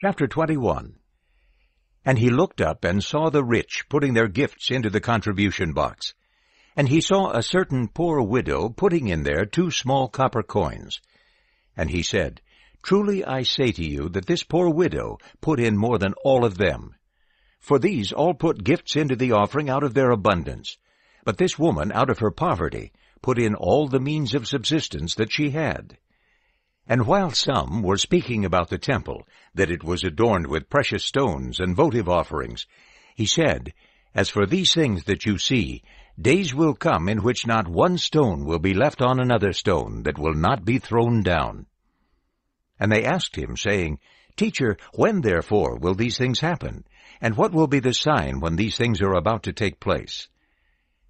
Chapter 21. And he looked up and saw the rich putting their gifts into the contribution box. And he saw a certain poor widow putting in there 2 small copper coins. And he said, Truly I say to you that this poor widow put in more than all of them. For these all put gifts into the offering out of their abundance. But this woman out of her poverty put in all the means of subsistence that she had. And while some were speaking about the temple, that it was adorned with precious stones and votive offerings, he said, As for these things that you see, days will come in which not one stone will be left on another stone that will not be thrown down. And they asked him, saying, Teacher, when therefore will these things happen? And what will be the sign when these things are about to take place?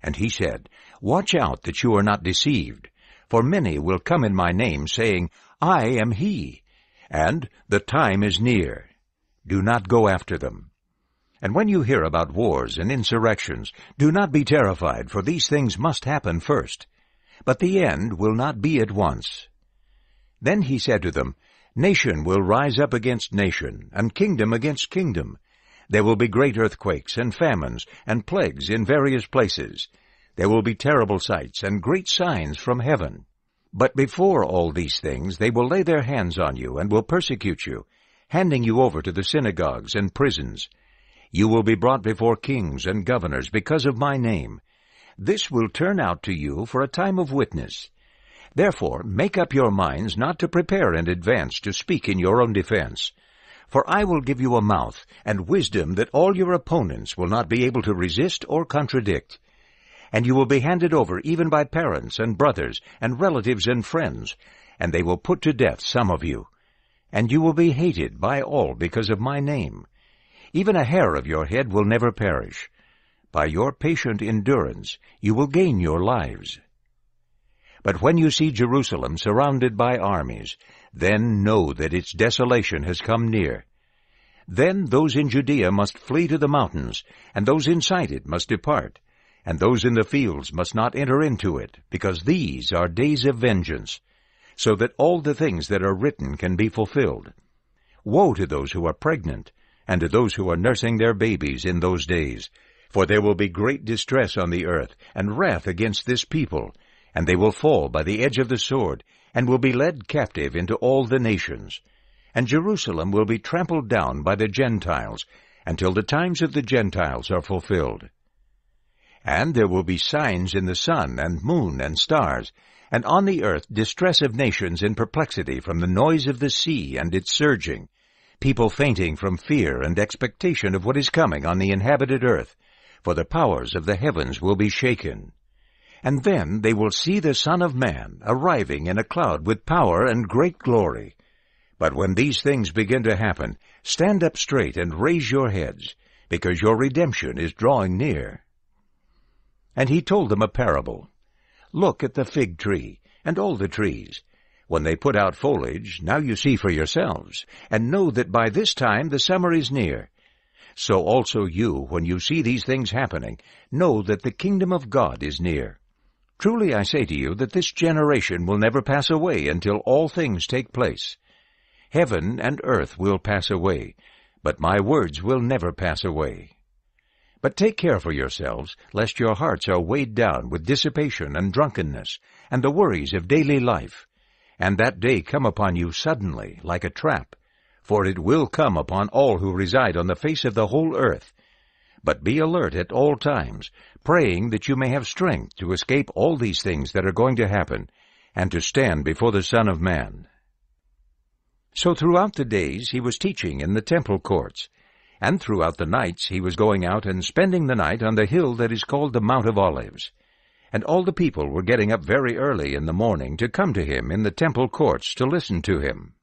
And he said, Watch out that you are not deceived, for many will come in my name, saying, I am he, and the time is near. Do not go after them. And when you hear about wars and insurrections, do not be terrified, for these things must happen first. But the end will not be at once. Then he said to them, Nation will rise up against nation, and kingdom against kingdom. There will be great earthquakes and famines and plagues in various places. There will be terrible sights and great signs from heaven. But before all these things they will lay their hands on you and will persecute you, handing you over to the synagogues and prisons. You will be brought before kings and governors because of my name. This will turn out to you for a time of witness. Therefore make up your minds not to prepare in advance to speak in your own defense. For I will give you a mouth and wisdom that all your opponents will not be able to resist or contradict. And you will be handed over even by parents and brothers and relatives and friends, and they will put to death some of you. And you will be hated by all because of my name. Even a hair of your head will never perish. By your patient endurance you will gain your lives. But when you see Jerusalem surrounded by armies, then know that its desolation has come near. Then those in Judea must flee to the mountains, and those inside it must depart. And those in the fields must not enter into it, because these are days of vengeance, so that all the things that are written can be fulfilled. Woe to those who are pregnant, and to those who are nursing their babies in those days, for there will be great distress on the earth, and wrath against this people, and they will fall by the edge of the sword, and will be led captive into all the nations. And Jerusalem will be trampled down by the Gentiles, until the times of the Gentiles are fulfilled. And there will be signs in the sun and moon and stars, and on the earth distress of nations in perplexity from the noise of the sea and its surging, people fainting from fear and expectation of what is coming on the inhabited earth, for the powers of the heavens will be shaken. And then they will see the Son of Man arriving in a cloud with power and great glory. But when these things begin to happen, stand up straight and raise your heads, because your redemption is drawing near. And he told them a parable. Look at the fig tree, and all the trees. When they put out foliage, now you see for yourselves, and know that by this time the summer is near. So also you, when you see these things happening, know that the kingdom of God is near. Truly I say to you that this generation will never pass away until all things take place. Heaven and earth will pass away, but my words will never pass away. But take care for yourselves, lest your hearts are weighed down with dissipation and drunkenness, and the worries of daily life, and that day come upon you suddenly, like a trap. For it will come upon all who reside on the face of the whole earth. But be alert at all times, praying that you may have strength to escape all these things that are going to happen, and to stand before the Son of Man. So throughout the days he was teaching in the temple courts, and throughout the nights he was going out and spending the night on the hill that is called the Mount of Olives. And all the people were getting up very early in the morning to come to him in the temple courts to listen to him.